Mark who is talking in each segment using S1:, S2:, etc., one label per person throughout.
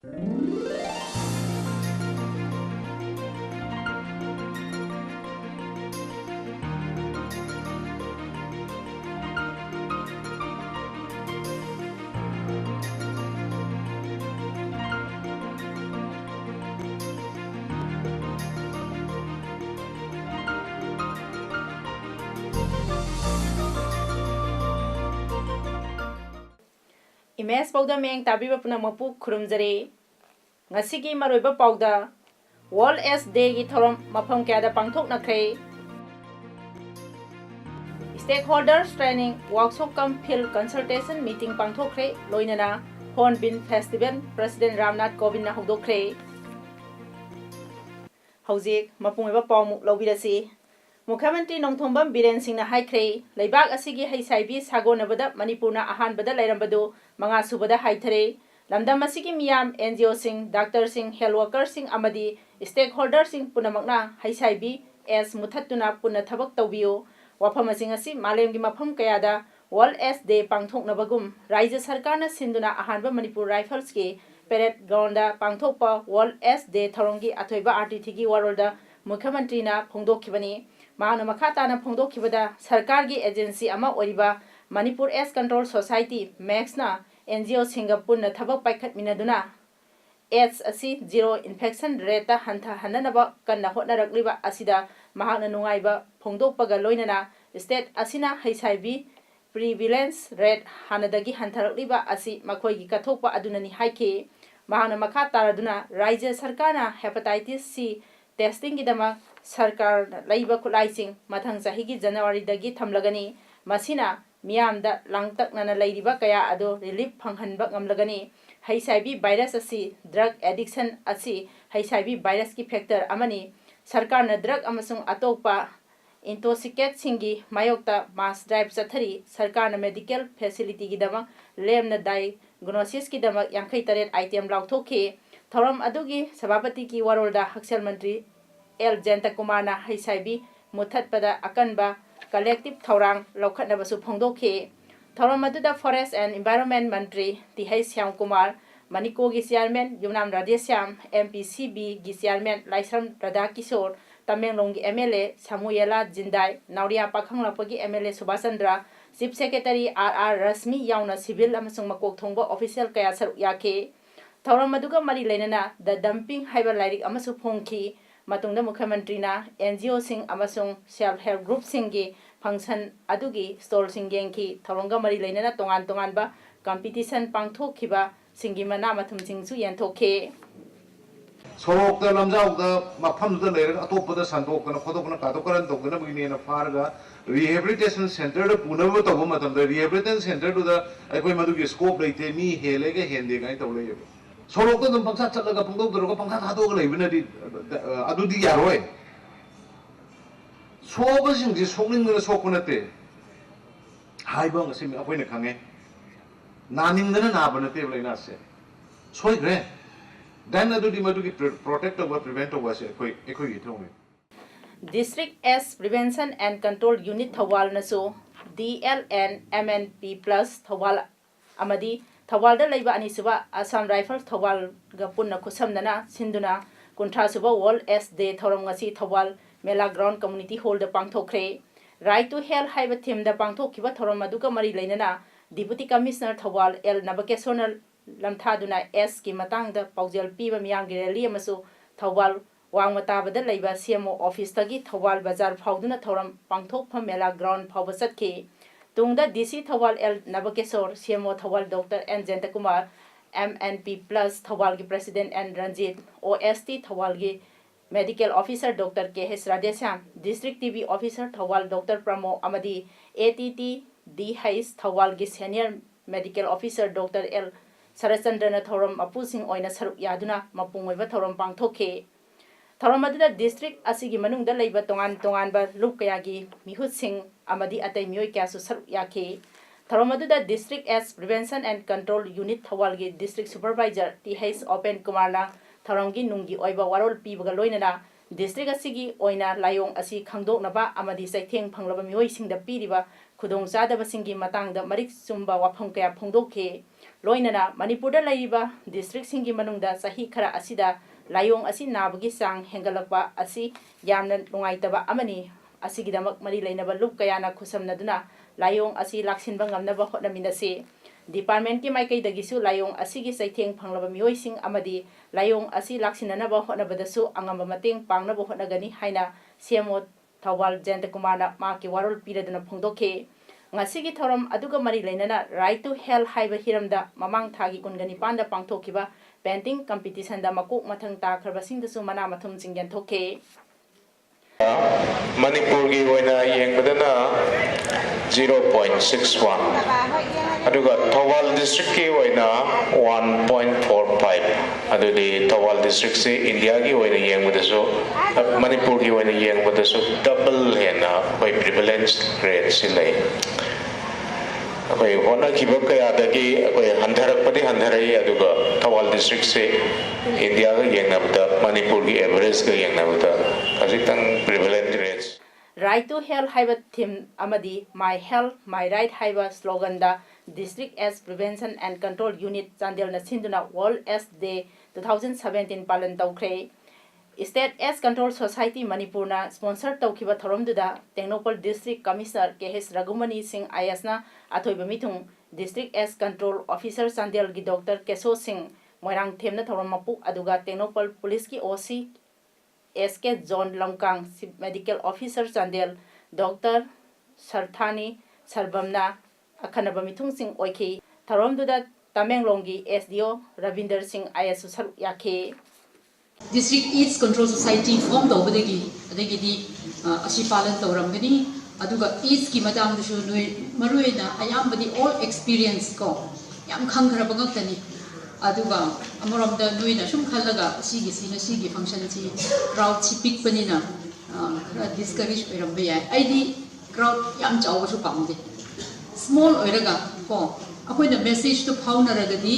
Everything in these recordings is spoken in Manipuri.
S1: Image Pauda Meng Tabiba Punamapu Kurumzare Ngasigi Maruba Pauda World S Day Githorum Mapam Kada Pangtok Nakre Stakeholders Training Workshop Cum Field Consultation Meeting Pangtokre Loinana Hornbill Festival President Ramnath Kovind Hodokre Hauzik Mapunga Pom Lobidasi Mukhamantri Nongthombam Biren Singh Haikre Leibak Asigi Haisaibi Sagonabada Manipurna Ahan Bada Lairambadu Manga Subada Haithare Lamdam Asigi Miyam NGO Sing Doctor Sing Health Worker Sing Amadi Stakeholder Sing Punamakna Haisaibi as Muthatuna Puna Thabak Tawbiyo Wafam Sing Asi Malem Mapam Kayada World S Day Pangthok Nabagum Raija Sarkarna Sinduna Ahanba Manipur Rifles Ki Peret Gonda Pangthokpa World S Day Thorongi Athoiba Artithigi Warolda Mukhamantri na Phongdokhibani Mahana Makhatana Phongdokhibada Sarkargi Agency Ama Oriba Manipur S Control Society Max na NGO Singapore na Thabak Paikhat Minaduna AIDS asi zero infection rate hantha hananaba kanna hotnarakliba asida mahakna nungaiba phongdokpaga loinana state asina HIV prevalence rate hanadagi hantharakliba asi makhoi gi kathokpa adunani haike mahakna makha taraduna raija sarkarna hepatitis C testing gidama sarkar laiba khulaising mathang sahi gi January dagi thamlagani masina miyamda langtaknana lairiba kaya ado relief phanghanba ngamlagani HIV virus asi drug addiction asi HIV virus ki factor amani sarkar na drug amasung atokpa intoxicate singi mayokta mass drive chathari sarkar na medical facility gi dama lem na diagnosis ki dama 58 item lauthokhe thoram adugi sabapati ki warolda haksel mantri L Janta Kumar na HIV muthatpada akanba collective thorang lokhatna basu phongdokhe thoram aduda forest and environment mantri Tihai Syam Kumar Maniko gi chairman Yumnam Radhesyam MPCB gi chairman Laisram Radha Kishore Tamenglong gi MLA Samuela Jindai Nauria Pakhanglapa gi MLA Subhasandra Chief Secretary RR Rasmi yauna civil amasung makok thongba official kaya saru yake thoram aduga mari leinana the dumping haiba lairik amasu phongki matungda mukhamantri na NGO sing amasung self help group singi function adugi stall singenki thoronga mari leinana tongan tongan ba competition pangthokhiba singi mana mathum singsu yenthokhe
S2: sorokta lamjaukda mafamda leira atoppada santokna khodokna kadokran tokna bugine farga rehabilitation center da punaba toba matamda rehabilitation center da aikoi madugi scope leite mi helega hende gai tawle sorokta dum pangsa chatlaga pangdok doroga pangsa thadok leibna di adudi yaroi soba singji sokningna soknate haiba ngasi apoina khange naningdana nabana te leina se soigre then adudi madugi protect over prevent over se ekoi thong
S1: District S Prevention and Control Unit Thawal naso DLN MNP plus Thawal amadi Thawal da laiba anisuba Assam Rifles Thawal ga punna khusamnana sinduna kunthra suba World S Day thoram ngasi Thawal Mela Ground Community Hall da pangthokre Right to Health haiba theme da pangthokhiba thoram aduga mari leinana Deputy Commissioner Thawal L Nabakesonal lamthaduna S ki matang da paujal piba miyang gi rally amasu Thawal Wangmatabada Laiba CMO office tagi Thawal Bazar Fauduna Thoram Pangthok Pamela Ground Pawasatki Tungda DC Thawal L Nabakesor CMO Thawal Dr. N Jentakumar MNP plus Thawal gi President N Ranjit OST Thawal gi Medical Officer Dr. KH Radhesyam District TV Officer Thawal Dr. Pramo Amadi ATT D Hais Thawal gi Senior Medical Officer Dr. L Sarachandra Thoram Apusing Oina Saruk Yaduna Mapungweba Thoram Pangthoke Thoramaduna district asigi manung da leiba tongan ba lukayagi mihut sing amadi atai mioi kya su saruk yake Thoramadu district as prevention and control unit Thawalgi district supervisor TH Open Kumarna Thoramgi nungi oiba warol pibaga loinana district asigi oina layong asi khangdok naba amadi saitheng phanglaba mioi sing da piriba ꯈꯨꯗꯣꯡꯆꯥꯗꯕꯁꯤꯡꯒꯤ ꯃꯇꯥꯡꯗ ꯃꯔꯤꯛ ꯆꯨꯝꯕ ꯋꯥꯐꯝ ꯀꯌꯥ ꯐꯣꯡꯗꯣꯛꯈꯤ ꯂꯣꯏꯅꯅ ꯃꯅꯤꯄꯨꯔꯗ ꯂꯩꯔꯤꯕ ꯗꯤꯁꯇ꯭ꯔꯤꯛꯁꯤꯡꯒꯤ ꯃꯅꯨꯡꯗ ꯆꯍꯤ ꯈꯔ ꯑꯁꯤꯗ ꯂꯥꯏꯑꯣꯡ ꯑꯁꯤ ꯅꯥꯕꯒꯤ ꯆꯥꯡ ꯍꯦꯟꯒꯠꯂꯛꯄ ꯑꯁꯤ ꯌꯥꯝꯅ ꯅꯨꯡꯉꯥꯏꯇꯕ ꯑꯃꯅꯤ ꯑꯁꯤꯒꯤꯗꯃꯛ ꯃꯔꯤ ꯂꯩꯅꯕ ꯂꯨꯞ ꯀꯌꯥꯅ ꯈꯨꯠꯁꯝꯅꯗꯨꯅ ꯂꯥꯏꯑꯣꯡ ꯑꯁꯤ ꯂꯥꯛꯁꯤꯟꯕ ꯉꯝꯅꯕ ꯍꯣꯠꯅꯃꯤꯟꯅꯁꯤ ꯗꯤꯄꯥꯔꯠꯃꯦꯟꯠꯀꯤ ꯃꯥꯏꯀꯩꯗꯒꯤꯁꯨ ꯂꯥꯏꯑꯣꯡ ꯑꯁꯤꯒꯤ ꯆꯩꯊꯦꯡ ꯐꯪꯂꯕ ꯃꯤꯑꯣꯏꯁꯤꯡ ꯑꯃꯗꯤ ꯂꯥꯏꯑꯣꯡ ꯑꯁꯤ ꯂꯥꯛꯁꯤꯟꯅꯅꯕ ꯍꯣꯠꯅꯕꯗꯁꯨ ꯑꯉꯝꯕ ꯃꯇꯦꯡ ꯄꯥꯡꯅꯕ ꯍꯣꯠꯅꯒꯅꯤ ꯍꯥꯏꯅ ꯁꯤꯑꯦꯝꯑꯣ ꯊꯧꯕꯥꯜ ꯖꯌꯟꯇꯀꯨꯃꯥꯔꯅ ꯃꯍꯥꯛꯀꯤ ꯋꯥꯔꯣꯜ ꯄꯤꯔꯗꯨꯅ ꯐꯣꯡꯗꯣꯛꯈꯤ ꯉꯁꯤꯒꯤ ꯊꯧꯔꯝ ꯑꯗꯨꯒ ꯃꯔꯤ ꯂꯩꯅꯅ ꯔꯥꯏꯠ ꯇꯨ ꯍꯦꯜꯊ ꯍꯥꯏꯕ ꯍꯤꯔꯝꯗ ꯃꯃꯥꯡ ꯊꯥꯒꯤ ꯀꯨꯟꯒ ꯅꯤꯄꯥꯟꯗ ꯄꯥꯡꯊꯣꯛꯈꯤꯕ ꯄꯦꯟꯇꯤꯡ ꯀꯝꯄꯤꯇꯤꯁꯟꯗ ꯃꯀꯣꯛ ꯃꯊꯪ ꯇꯥꯈ꯭ꯔꯕꯁꯤꯡꯗꯁꯨ ꯃꯅꯥ ꯃꯊꯨꯝꯁꯤꯡ ꯌꯦꯟꯊꯣꯛꯈꯤ
S3: ꯃꯅꯤꯄꯨꯔꯒꯤ ꯑꯣꯏꯅ ꯌꯦꯡꯕꯗꯅ 0.61 ꯑꯗꯨꯒ ꯊꯧꯕꯥꯜ ꯗꯤꯁꯇ꯭ꯔꯤꯛꯀꯤ ꯑꯣꯏꯅ 1.45 ꯑꯗꯨꯗꯤ ꯊꯧꯕꯥꯜ ꯗꯤꯁꯇ꯭ꯔꯤꯛꯁꯤ ꯏꯟꯗꯤꯌꯥꯒꯤ ꯑꯣꯏꯅ ꯌꯦꯡꯕꯗꯁꯨ ꯃꯅꯤꯄꯨꯔꯒꯤ ꯑꯣꯏꯅ ꯌꯦꯡꯕꯗꯁꯨ ꯗꯕꯜ ꯍꯦꯟꯅ ꯑꯩꯈꯣꯏ ꯄ꯭ꯔꯤꯚꯤꯂꯦꯟꯁ ꯔꯦꯠꯁꯤ ꯂꯩ ꯑꯩꯈꯣꯏ ꯍꯣꯠꯅꯈꯤꯕ ꯀꯌꯥꯗꯒꯤ ꯑꯩꯈꯣꯏ ꯍꯟꯊꯔꯛꯄꯗꯤ ꯍꯟꯊꯔꯛꯏ ꯑꯗꯨꯒ ꯊꯧꯕꯥꯜ ꯗꯤꯁꯇ꯭ꯔꯤꯛꯁꯤ ꯏꯟꯗꯤꯌꯥꯒ ꯌꯦꯡꯅꯕꯗ ꯃꯅꯤꯄꯨꯔꯒꯤ ꯑꯦꯚꯔꯦꯖꯒ ꯌꯦꯡꯅꯕꯗ ꯈꯖꯤꯛꯇꯪ prevalence rates
S1: right to health ꯍꯥꯏꯕ ꯊꯤꯝ ꯑꯃꯗꯤ ꯃꯥꯏ ꯍꯦꯜꯊ ꯃꯥꯏ ꯔꯥꯏꯠ ꯍꯥꯏꯕ ꯁ꯭ꯂꯣꯒꯟꯗ district AIDS prevention and control unit ꯆꯥꯟꯗꯦꯜꯅ ꯁꯤꯟꯗꯨꯅ ꯋꯥꯔꯜꯗ ꯑꯦꯖ ꯗꯦ 2017 ꯄꯥꯂꯟ ꯇꯧꯈ꯭ꯔꯦ ꯁ꯭ꯇꯦꯠ ꯑꯦꯖ ꯀꯟꯇ꯭ꯔꯣꯜ ꯁꯣꯁꯥꯏꯇꯤ ꯃꯅꯤꯄꯨꯔꯅ ꯁ꯭ꯄꯣꯟꯁꯔ ꯇꯧꯈꯤꯕ ꯊꯧꯔꯝꯗꯨꯗ Tengnoupal district commissioner K H. Raghumani Singh IASꯅ ꯑꯊꯣꯏꯕ ꯃꯤꯊꯨꯡ ꯗꯤꯁꯇ꯭ꯔꯤꯛ ꯑꯦꯖ ꯀꯟꯇ꯭ꯔꯣल ꯑꯣꯐꯤꯁꯔ ꯆꯥꯟꯗꯦꯜꯒꯤ ꯗꯣꯛꯇꯔ ꯀꯦꯁꯣ ꯁꯤꯡ ꯃꯣꯏꯔꯥꯡꯊꯦꯝꯅ ꯊꯧꯔꯝ ꯃꯄꯨ ꯑꯗꯨꯒ ꯇꯦꯡꯅꯧꯄꯜ ꯄꯨꯂꯤꯁꯀꯤ OC SK John Lamkang chief medical officer Chandel doctor ꯁꯔꯊꯥꯅꯤ ꯁꯔꯕꯝꯅ ꯑꯈꯟꯅꯕ ꯃꯤꯊꯨꯡꯁꯤꯡ ꯑꯣꯏꯈꯤ ꯊꯧꯔꯝꯗꯨꯗ ꯇꯃꯦꯡꯂꯣꯡꯒꯤ SDO ꯔꯕꯤꯟꯗꯔ ꯁꯤꯡ IASꯁꯨ ꯁꯔꯨꯛ ꯌꯥꯈꯤ
S4: District AIDS Control Society form tꯧꯕꯗꯒꯤ ꯑꯗꯒꯤꯗꯤ ꯑꯁꯤ ꯄꯥꯂꯟ ꯇꯧꯔꯝꯒꯅꯤ ꯑꯗꯨꯒ AIDS ꯀꯤ ꯃꯇꯥꯡꯗꯁꯨ ꯅꯣꯏ ꯃꯔꯨꯑꯣꯏꯅ ꯑꯌꯥꯝꯕꯗꯤ all experience ꯀꯣ ꯌꯥꯝ ꯈꯪꯈ꯭ꯔꯕ ꯉꯥꯛꯇꯅꯤ ꯑꯗꯨꯒ ꯑꯃꯔꯣꯝꯗ ꯅꯣꯏꯅ ꯁꯨꯝ ꯈꯜꯂꯒ ꯁꯤꯒꯤ ꯐꯪꯁꯟꯁꯤ ꯀ꯭ꯔꯥꯎꯗꯁꯤ ꯄꯤꯛꯄꯅꯤꯅ ꯈꯔ ꯗꯤꯁꯀꯔꯦꯖ ꯑꯣꯏꯔꯝꯕ ꯌꯥꯏ ꯑꯩꯗꯤ ꯀ꯭ꯔꯥꯎꯗ ꯌꯥꯝ ꯆꯥꯎꯕꯁꯨ ꯄꯥꯝꯗꯦ ꯁ꯭ꯃꯣꯜ ꯑꯣꯏꯔꯒ ꯀꯣ ꯑꯩꯈꯣꯏꯅ ꯃꯦꯁꯦꯖꯇꯨ ꯐꯥꯎꯅꯔꯒꯗꯤ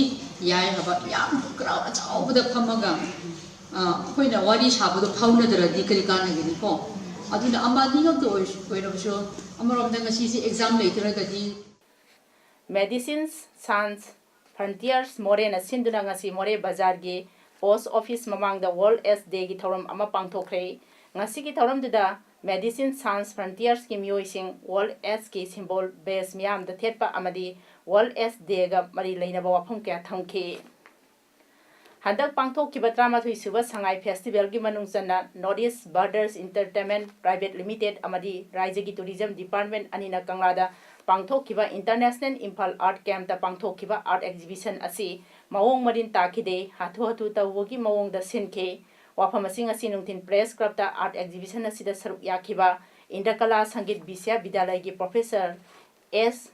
S4: ꯌꯥꯏ ꯍꯥꯏꯕ ꯌꯥꯝ ꯀ꯭ꯔꯥꯎꯗ ꯑꯆꯧꯕꯗ ꯐꯝꯃꯒ ꯑꯩꯈꯣꯏꯅ ꯋꯥꯔꯤ ꯁꯥꯕꯗꯣ ꯐꯥꯎꯅꯗ꯭ꯔꯗꯤ ꯀꯔꯤ ꯀꯥꯟꯅꯒꯅꯤꯀꯣ ꯑꯗꯨꯅ ꯑꯃꯗꯤ ꯉꯛꯇ ꯑꯣꯏꯔꯕꯁꯨ ꯑꯃꯔꯣꯝꯗ ꯉꯁꯤꯁꯦ ꯑꯦꯛꯖꯥꯝ ꯂꯩꯇ꯭ꯔꯒꯗꯤ
S1: ꯃꯦꯗꯤꯁꯤꯟꯁ ꯁꯥꯟꯁ ꯐ꯭ꯔꯟꯇꯤꯌꯔꯁ ꯃꯣꯔꯦꯅ ꯁꯤꯟꯗꯨꯅ ꯉꯁꯤ ꯃꯣꯔꯦ ꯕꯖꯥꯔꯒꯤ ꯄꯣꯁꯠ ꯑꯣꯐꯤꯁ ꯃꯃꯥꯡꯗ ꯋꯥꯔꯜꯗ ꯑꯦꯖ ꯗꯦꯒꯤ ꯊꯧꯔꯝ ꯑꯃ ꯄꯥꯡꯊꯣꯛꯈ꯭ꯔꯦ ꯉꯁꯤꯒꯤ ꯊꯧꯔꯝꯗꯨꯗ ꯃꯦꯗꯤꯁꯤꯟ ꯁꯥꯟꯁ ꯐ꯭ꯔꯟꯇꯤꯌꯔꯁꯀꯤ ꯃꯤꯑꯣꯏꯁꯤꯡ ꯋꯥꯔꯜꯗ ꯑꯦꯖꯀꯤ ꯁꯤꯝꯕꯣꯜ ꯕꯦꯖ ꯃꯤꯌꯥꯝꯗ ꯊꯦꯠꯄ ꯑꯃꯗꯤ ꯋꯥꯔꯜꯗ ꯑꯦꯖ ꯗꯦꯒ ꯃꯔꯤ ꯂꯩꯅꯕ ꯋꯥꯐꯝ ꯀꯌꯥ ꯊꯝꯈꯤ ꯍꯟꯗꯛ ꯄꯥꯡꯊꯣꯛꯈꯤꯕ 13 ꯁꯨꯕ ꯁꯉꯥꯏ ꯐꯦꯁꯇꯤꯚꯦꯜꯒꯤ ꯃꯅꯨꯡ ꯆꯟꯅ north east brothers entertainment private limited अमदी राज्य की टूरिज्म डिपार्टमेंट अनिना कंगलादा पांगथोखिबा इंटरनेशनल इम्फाल आर्ट कैंप ता पांगथोखिबा आर्ट एग्जिबिशन असि मवोंग मरिन ताखिदे हाथु हाथु तवगी मवोंग दा सिनखे वाफम सिंग असि नुंथिन प्रेस क्लब ता आर्ट एग्जिबिशन असि दा सरुक याखिबा इंद्रकला संगीत विश्वविद्यालय की प्रोफेसर एस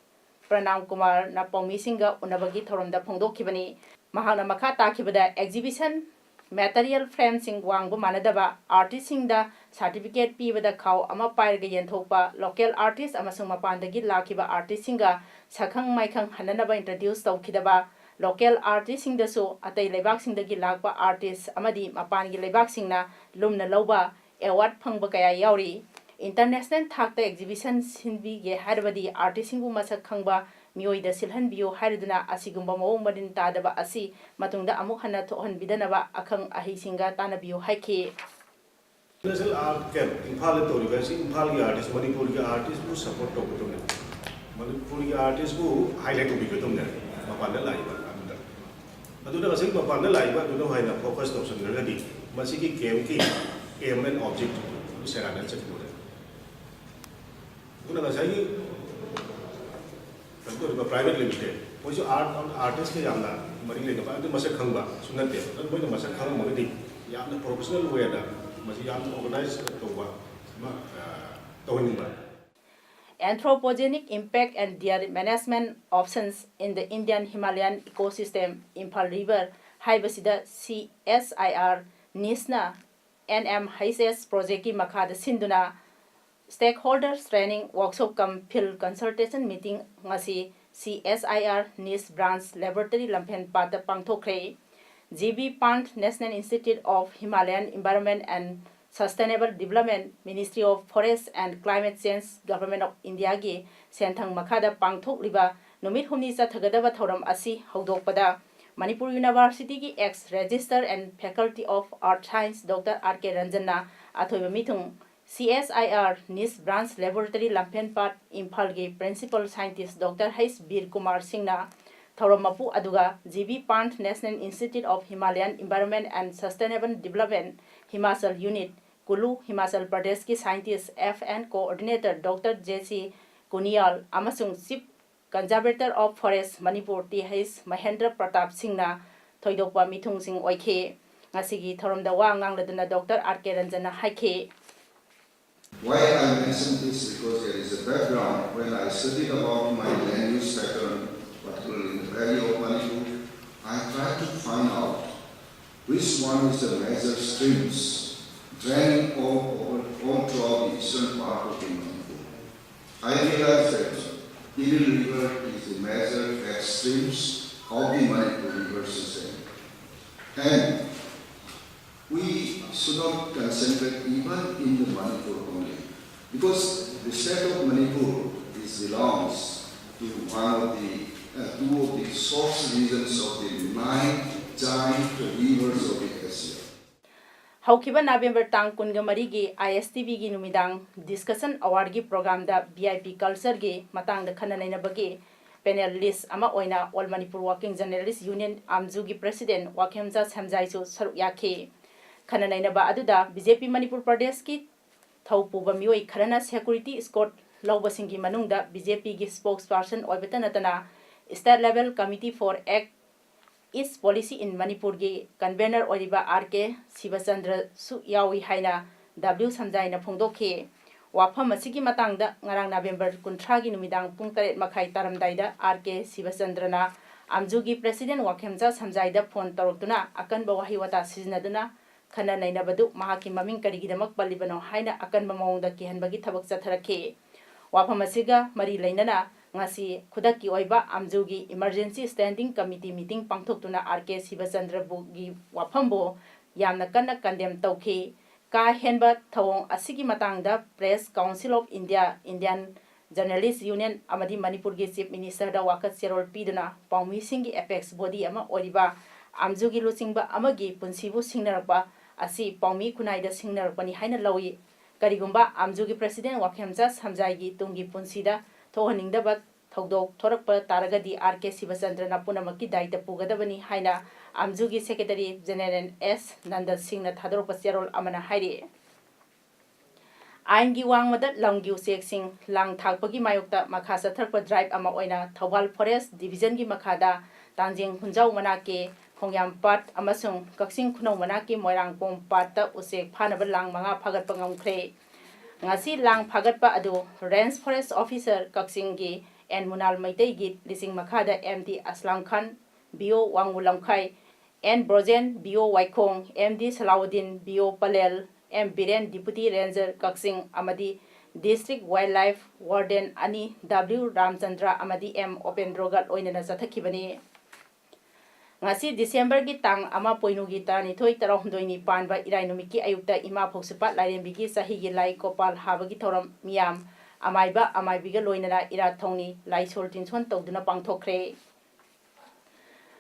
S1: प्रणाम कुमार ना पौमी सिंग उनबगी थौरम दा फोंदोखिबनी महाना मखा ताखिबदा एग्जिबिशन मेटेरियल फ्रेम सिंग वांगबो मानदबा आर्टिस्ट सिंग दा सर्टिफिकेट पीबदा खाव अमा पाइरगे यंथोकपा लोकल आर्टिस्ट अमसुंग मपानदगी लाखिबा आर्टिस्ट सिंगा सखंग माइखंग हननबा इंट्रोड्यूस तौखिदबा लोकल आर्टिस्ट सिंग दसो अतै लेबाक सिंगदगी लाखबा आर्टिस्ट अमदी मपानगी लेबाक सिंगना लुमना लौबा एवार्ड फंगबा कया यावरी इंटरनेशनल थाकता एग्जिबिशन सिनबीगे हारबदी आर्टिस्ट सिंगबु मसक खंगबा मियोइदा सिलहनबियो हारिदुना असिगुंबा मवोंग मरिन तादबा असि मतुंगदा अमुक हन्ना थोहनबिदनबा अखंग अहिसिंगा तानबियो हाइखि
S5: नेशनल आर्ट कैंप इम्फाल तौरीबसी इम्फाल की आर्टिस्ट मणिपुर की आर्टिस्ट को सपोर्ट तौगदोने मणिपुर की आर्टिस्ट को हाईलाइट तौबिगदोने मपानदा लाइबा अदुदा गसै मपानदा लाइबा अदुदा हाइना फोकस तौसनगरगदी मसिगी गेम की एम एंड ऑब्जेक्ट सेराना चकदोने अदुदा गसै प्राइवेट लिमिटेड मोइसु आर्टिस्ट के यामना मरी लेनबा अदु मसक खंगबा सुनते अदु मोइना मसक खंगमगदी यामना प्रोफेशनल वेदा मसि याम ऑर्गेनाइज तौबा तौनिबा
S1: Anthropogenic impact and their management options in the Indian Himalayan ecosystem Imphal River haibasida CSIR NISNA NMHS project ki makhada sinduna stakeholders training workshop cum field consultation meeting ngasi CSIR NIS branch laboratory lampen pata pangthokre GB Pant National Institute of Himalayan Environment and Sustainable Development Ministry of Forest and Climate Change Government of India की सेंथंग मखादा पांगथोकलिबा नुमित हुमनी चथगदबा थौरम असि हौदोकपदा मणिपुर यूनिवर्सिटी की ex registrar and faculty of art science doctor R K. Ranjana अथोइबा मिथुंग CSIR NIS branch laboratory Lamphelpat Imphal की principal scientist doctor H. Bir Kumar Singh थौरम मपू अदुगा GB Pant national institute of Himalayan environment and sustainable development Himachal unit Kullu Himachal Pradesh की scientist FN coordinator doctor J.C. Kuniyal अमसुंग chief conservator of forest Manipur TH. Mahendra Pratap Singh थोइदोकपा मिथुंग Singh ओइखे ngasi थौरमदा वा nganglदुना डॉक्टर R.K. रंजना हाइखे.
S6: Why I mention this because there is a background. When I studied about my land use pattern, particularly in the valley of Manipur, I tried to find out which one is the major streams draining all throughout the eastern part of the Manipur. I realized that Iril River is the major head streams of the Manipur river system. And we should not concentrate even in the Manipur only, because the state of Manipur belongs to one of the two of the source regions of the 9 giant rivers of the Asia.
S1: हौखिबा नवेंबर तांग कुनगा मरी की ISTV की नुमिदांग डिस्कशन अवार्ड की प्रोग्राम दा VIP कल्चर की मतंग दा खन्ना नैनबगे पैनलिस्ट अमा ओइना all Manipur working journalist union आमजू की प्रेसिडेंट वाखेमजा समजाइसु सरुक याखे खन्ना नैनबा अदुदा BJP मणिपुर प्रदेश की थौपुबा मियोई खरना सिक्योरिटी स्कोट लौबसिंगी मनुंगदा BJP की स्पोक्सपर्सन ओइबता नतना state level committee for act east policy in Manipur की कन्वेनर ओइबा R.K. शिवचंद्र सु यावी हाइना W समजाइना फोंदोखे वाफम असिगी मतंगदा ngarang नवेंबर 30 की नुमिदांग पुंग 8 मखाई तारमदाइदा R.K. शिवचंद्रना आमजू की प्रेसिडेंट वाखेमजा समजाइदा फोन तौरतुना अकनबा वाही वता सिजनदुना खन्ना नैनबदु महाकी ममिंग करिगिदमक पल्लिबनो हाइना अकनबा मौंगदा किहनबगी थबक चथरखे वाफम असिगा मरी लैनना ngasi khudaki oiba amjugi emergency standing committee meeting pangthoktuna R.K. Shivchandra बुगी वाफमबो यामना कन्ना कंडेम तौखे का हेनबा थवों असिगी मतंगदा press council of India Indian journalist union अमदी मणिपुर की चीफ मिनिस्टर दा वाकत सेरोल पीदुना पाउमी सिंह की एपेक्स बॉडी अमा ओरिबा आमजुगी लुचिंगबा अमगी पुनसिबु सिंगनरबा असि पाउमी खुनाइदा सिंगनरबनी हाइना लौई करिगुंबा आमजुगी प्रेसिडेंट वाखेमजा समजाइगी तुंगी पुनसिदा थोहनिंगदबा थौदोक थोरकपा तारगदी R.K. शिवचंद्रना पुनमकी दायित्व पुगदबनी हाइना आमजुगी सेक्रेटरी जनरल S. नंद सिंह थादोरपा चेरोल अमना हाइरे आइन की वांगमदा लंगी उचेकसिंग लांग थाकपगी मायोक्ता मखा चथरपा ड्राइव अमा ओइना थौबाल फॉरेस्ट डिविजन की मखादा तांजेंग हुंजाव मनाके खोंग्याम पाट अमसुंग कक्सिंग खुनौ मनाके मोइरांगपोम पाटता उचेक फानबा लांग मंगा फागतपा ngamkhre ngasi lang phagatpa adu range forest officer Kakching की एन मुनाल मैतई की लिसिंग मखादा MD असलाम खान BO वांगुलमखाई N Brojen BO Waikhong MD Salauddin BO Palel M Biren deputy ranger Kakching अमदी डिस्ट्रिक्ट वाइल्ड लाइफ वार्डन अनि W रामचंद्र अमदी M ओपेंद्रोगा ओइनना चथखिबनी ngasi December की तांग अमा पोइनुगी तानिथोई तरहुंदोइनी पानबा इराई नुमिकी अयुक्ता इमा फोक्सपा लाइरेंबिगी सहीगी लाई कोपाल हाबगी थौरम मियाम अमाइबा अमाइबिगा लोइनना इरा थौनी लाई सोल्टिनसोन तौदुना पांगथोखरे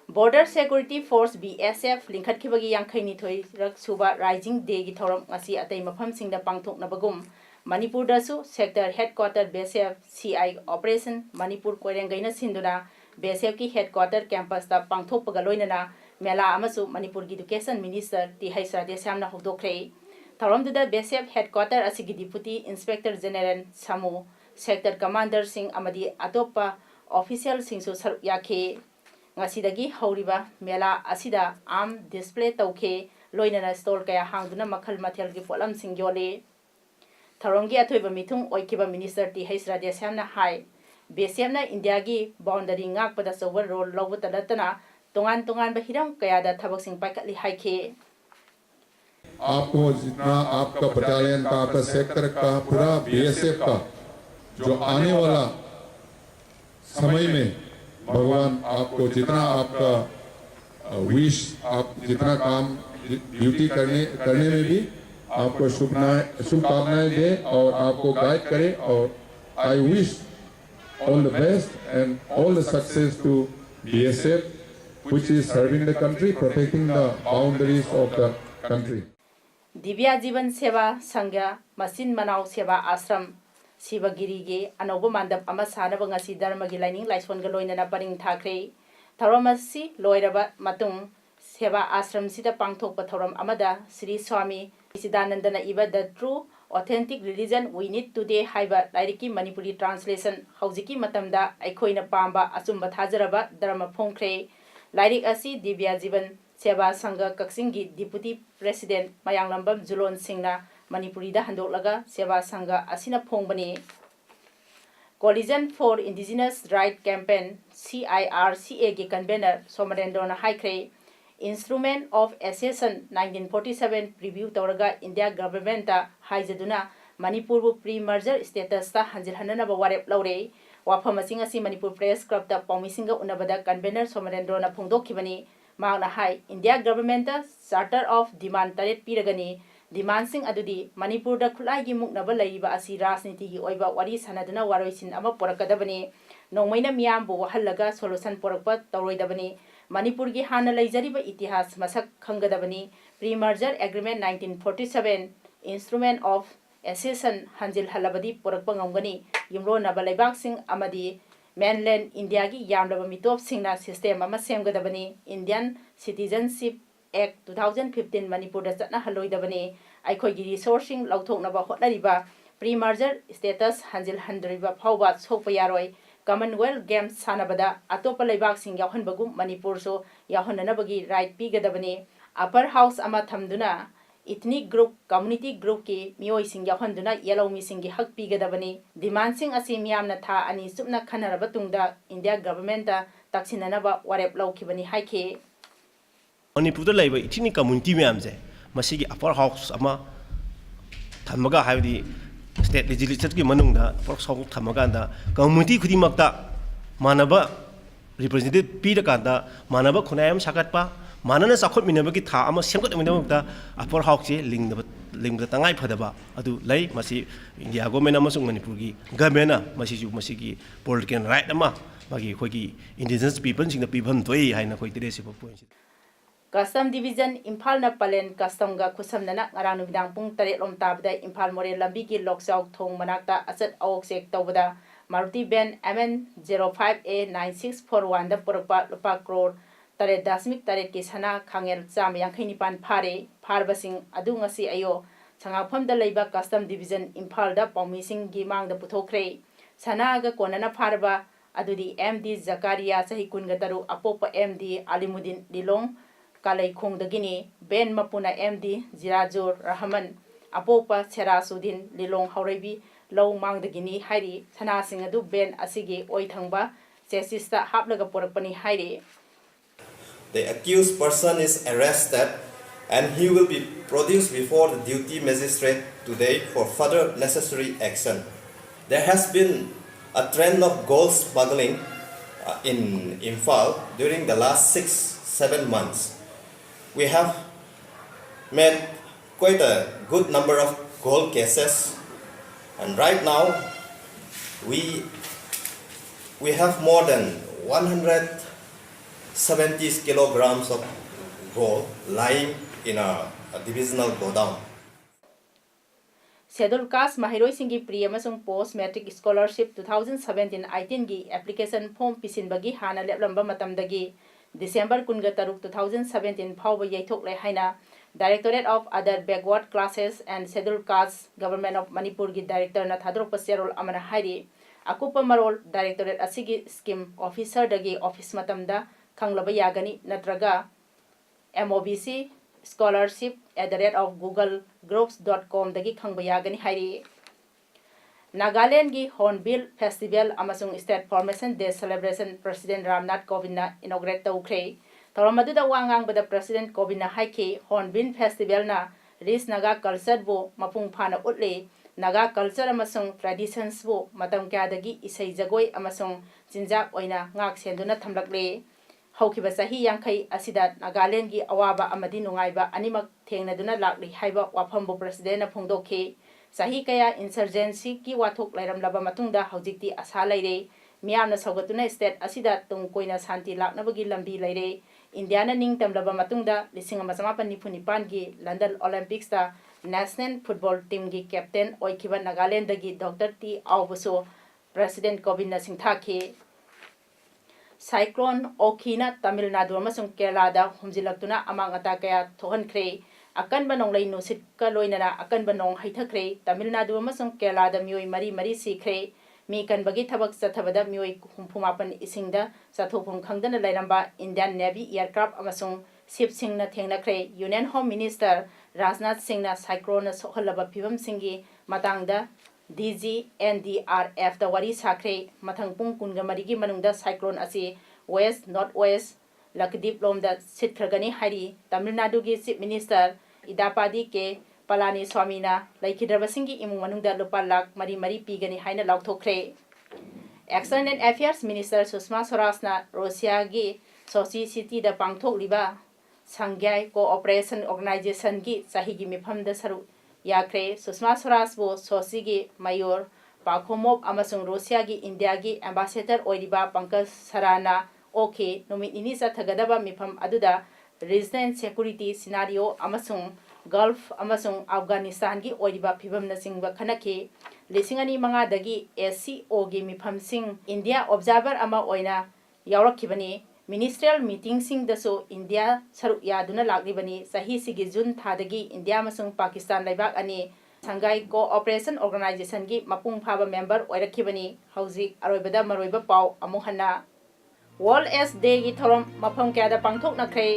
S1: बॉर्डर सिक्योरिटी फोर्स BSF लिंखटखिबगी यांखैनिथोई रक सुबा राइजिंग डे की थौरम ngasi अतै मफमसिंगदा पांगथोकनबगुम मणिपुर दसु sector headquarter BSF CI operation Manipur कोइरेंगैना सिंदुना BSF की हेडक्वार्टर कैंपस ता पांगथोकपगा लोइनना मेला अमसु मणिपुर की एजुकेशन मिनिस्टर TH. राधेश्यामना हौदोखरे थौरमदुदा BSF हेडक्वार्टर असिगी डिप्यूटी इंस्पेक्टर जनरल सामू सेक्टर कमांडर सिंह अमदी अतोपा ऑफिशियल सिंगसु सरुक याखे ngasi हौरिबा मेला असिदा आम डिस्प्ले तौखे लोइनना स्टॉल कया हांगदुना मखल मथेल की पोलम सिंग योले थौरमगी अथोइबा मिथुंग ओइखिबा मिनिस्टर TH. राधेश्यामना हाई BSF ना इंडिया की बाउंडरी ngakpada चौबा रोल लौबता नतना तोंगान तोंगान बहिरम कयादा थबक सिंग पाइकली हाइखे
S7: आपको जितना आपका बटालियन का आपका सेक्टर का पूरा BSF का जो आने वाला समय में भगवान आपको जितना आपका विश आप जितना काम ड्यूटी करने में भी आपको शुभकामनाएं दे और आपको गाइड करे और I wish all the best and all the success to BSF, which is serving the country, protecting the boundaries of the country.
S1: Divya Jeevan Seva संघ मसिन मनाव सेवा आश्रम शिवगिरी अनौब मानदप अमा सानब ngasi धर्मगी लाइनिंग लाइसोन गलोइना परिंग थाख्रे थौरम असि लोइरबा मतुंग सेवा आश्रम सिदा पांगथोक थौरम अमदा श्री स्वामी सिदानंदना इबा the true authentic religion we need today हाइबा लाइरिकी मणिपुरी ट्रांसलेशन हौजिकी मतमदा अखोइना पांबा अचुंबा थाजरबा धर्म फोंख्रे लाइरिक असि दिव्या जीवन सेवा संघ कक्सिंगी डिप्यूटी प्रेसिडेंट मयांगलंबम जुलोन सिंहना मणिपुरी दा हंदोकलगा सेवा संघ असिना फोंबनी coalition for indigenous right campaign CIRCA की कन्वेनर सोमरेंद्रना हाइख्रे इंस्ट्रूमेंट ऑफ एसेसन 1947 रिव्यू तौरगा इंडिया गवर्नमेंट हाइजदुना मणिपुर प्री मर्जर स्टेटस ता हंजिलहननब वारेप लौरे वाफम असिंग असि मणिपुर प्रेस क्लब ता पौमिसिंग उनबदा कन्वेनर सोमरेंद्रना फोंदोखिबनी मागना हाई India government charter of demand तरेट पीरगनी डिमांड सिंग अदुदी मणिपुर दा खुलाई मुक्नब लैबा असि राजनीति की ओइबा वारी सनदुना वारोइसिन अमा पोरकदबनी नोंमैना मियाम बो वहल्लगा सोल्यूशन पोरकप तौरोइदबनी मणिपुर की हाना लैजरिबा इतिहास मसक खंगदबनी pre merger agreement 1947 instrument of accession हंजिल हलबदी पोरकप ngomgani yumronaba laibak sing amadi mainland India की यामलबा मितोप सिंगना सिस्टम अमा सेमगदबनी इंडियन सिटीजनशिप एक्ट 2015 मणिपुर दा चतना हलोइदबनी आइखोगी रिसोर्सिंग लौथोकनबा होटनरिबा प्री मर्जर स्टेटस हंजिल हंदरिबा फावबा सोकपा यारोय कॉमनवेल्थ गेम्स सानबदा अतोप लेबाक सिंग याहनबगु मणिपुर सो याहननबगी राइट पीगदबनी अपर हाउस अमा थमदुना इथनिक ग्रुप कम्युनिटी ग्रुप की मियोई सिंग याहनदुना येलो मिसिंग की हक पीगदबनी डिमांड सिंग असि मियामना था अनि सुपना खनरबा तुंगदा इंडिया गवर्नमेंट तक्सिननबा वारेप लौखिबनी हाइखे
S8: मणिपुर लाइव इथनिक कम्युनिटी मैम से मसीगी अपर हाउस अमा थमगा हाइबदी स्टेट लेजिस्लेचर की मनुंगदा अपर हाउस थमगांदा कम्युनिटी खुदिमक्ता मानबा रिप्रेजेंटेटिव पीरकांदा मानबा खुनायम सागतपा मानना चाखोट मिनबगी था अमा सेमगतमिनमक्ता अपर हाउस से लिंग तंगाई फदबा अदु लै मसी इंडिया गवर्नमेंट अमसुंग मणिपुर की गवर्नमेंट मसीजु मसीगी पॉलिटिकल राइट अमा मागी खोगी इंडिजिनस पीपल सिंग पीफम तोई हाइना खोई तिरेसिब पॉइंट
S1: कस्टम डिवीजन इम्फाल न पलेन कस्टम गा खुसमनना ngarang numidang pung 3 lom tabda Imphal Moreh लंबी की लोकचाउ थोंग मनाक्ता अचत अवक चेक तौबदा मारुति बेन MN 05A 9641 दा पुरकपा लुपा करोड़ 3.8 की सना खांगेल चाम यांखैनिपान फारे फारबसिंग अदु ngasi ayo संगाफम दा लैबा कस्टम डिवीजन इम्फाल दा पौमिसिंग की मांग दा पुथोखरे सना गा कोनना फारबा अदुदी MD जकारिया सही कुनगतरु अपोप MD अलीमुद्दीन लिलोंग कालै खोंगदगिनी बेन मपुना MD जिराजुर रहमान अपोपा सेरासुद्दीन लिलोंग हौरैबी लौ मांगदगिनी हाइरी सनासिंग अदु Ben असिगी ओइथंगबा चेसिसता हापलगा पोरकपनी हाइरी
S9: The accused person is arrested and he will be produced before the duty magistrate today for further necessary action. There has been a trend of gold smuggling in Imphal during the last 6-7 months. We have made quite a good number of gold cases, and right now we have more than 170 kilograms of gold lying in a divisional godown.
S1: Schedule caste महिरोई सिंगी प्री अमसुंग पोस्ट मैट्रिक स्कॉलरशिप 2017-18 की एप्लीकेशन फॉर्म पिसिनबगी हाना लेपलंबा मतमदगी December 23 2017 फाउब यैथोकले हाइना directorate of other backward classes and schedule caste government of Manipur की डायरेक्टर ना थादरोप सेरोल अमना हाइरी अकुप मरोल डायरेक्टोरेट असिगी स्कीम ऑफिसर दगी ऑफिस मतमदा खंगलबा यागनी नत्रगा MOBC scholarship@googlegroups.com दगी खंगबा यागनी हाइरी नागालैंड की हॉर्नबिल फेस्टिवल अमसुंग state formation day celebration president Ramnath Kovind inaugurate तौख्रे तौरमदुदा वांगांगबदा प्रेसिडेंट कोविंद हाइखे हॉर्नबिल फेस्टिवल ना रिस नागा कल्चर बो मपुंग फाना उटले नागा कल्चर अमसुंग ट्रेडिशंस बो मतम क्यादगी इसै जगोय अमसुंग चिंजाक ओइना ngak सेंदुना थमलकले हौखिबा सही यांखै असिदा नागालैंड की अवाबा अमदि नुंगाइबा अनिमक थेंगनदुना लाकली हाइबा वाफमबो प्रेसिडेंट ना फोंदोखे सही कया इंसर्जेंसी की वाथोक लैरमलबा मतुंगदा हौजिक्ति आशा लैरे मियामना सौगतुना स्टेट असिदा तुंग कोइना शांति लाक्नबगी लंबी लेरे इंडियाना निंग तमलबा मतुंगदा 1994 गी लंदन ओलंपिक्स दा नेशनल फुटबॉल टीम गी कैप्टन ओइखिबा नागालैंड गी डॉक्टर टी आवबसो प्रेसिडेंट कोविंद सिंथाखे साइक्लोन ओखीना तमिलनाडु अमसुंग केरलादा हुमजिलक्तुना अमांग अता कया थोहनख्रे अकनबा नोंगलै नुसितका लोइनना अकनबा नोंग हैथख्रे तमिलनाडु अमसुंग केरलादा मियोय मरी सिख्रे मी कनबगी थबक चथबदा मियोय 68 इसिंगदा चथोफुम खंगदना लैरंबा इंडियन नेवी एयरक्राफ्ट अमसुंग शिप सिंगना थेंगनख्रे यूनियन होम मिनिस्टर राजनाथ सिंगना साइक्लोन सोहलबा फिबम सिंगी मतांगदा DG NDRF दा वारी साख्रे मथंग पुंग कुनगा मरिगी मनुंगदा साइक्लोन असी वेस्ट नॉर्थ वेस्ट लकदीप लोमदा सिटखरगनी हारी तमिलनाडु की चीफ मिनिस्टर इदापादी के पलानी स्वामीना लैखिद्रबसिंगी इमुंग मनुंगदा लुपा लाख मरी पीगनी हाइना लाउथोख्रे external and affairs minister Sushma स्वराजना रशिया की सोची सिटी दा पांगथोकलिबा संघाई कोऑपरेशन ऑर्गेनाइजेशन की चाही की मिफमदा सरु याख्रे सुषमा स्वराज बो सोची की मायोर पाखोमोब अमसुंग रशिया की इंडिया की एम्बेसडर ओइरिबा पंकज सराना ओके नुमित निनी चथगदबा मिफम अदुदा रीजनल सिक्योरिटी सिनारियो अमसुंग गल्फ अमसुंग अफगानिस्तान की ओइरिबा फिबमना सिंगबा खनखे 2005 दगी SCO की मिफमसिंग इंडिया ऑब्जर्वर अमा ओइना यावरखिबनी मिनिस्ट्रियल मीटिंग सिंग दसो इंडिया सरुक यादुना लाक्लिबनी सही सिगी जून थादगी इंडिया मसुंग पाकिस्तान लाइबाक अनि संघाई कोऑपरेशन ऑर्गेनाइजेशन की मपुंग फाबा मेंबर ओइरखिबनी हौजिक अरोइबदा मरोइबा पाव अमुक हन्ना वर्ल्ड एड्स डे की थोरम मफम क्यादा पांगथोकनख्रे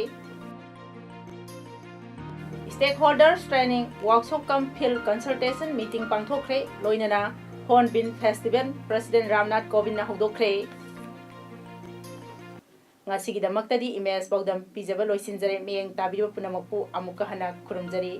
S1: stakeholders training workshop cum field consultation meeting पांगथोकख्रे लोइनना hornbill festival president Ramnath Kovind हौदोखरे ngasigidamakta di imes bogdam pijaba loisinjare meyeng tabiru punamokpu amuka hana khurumjari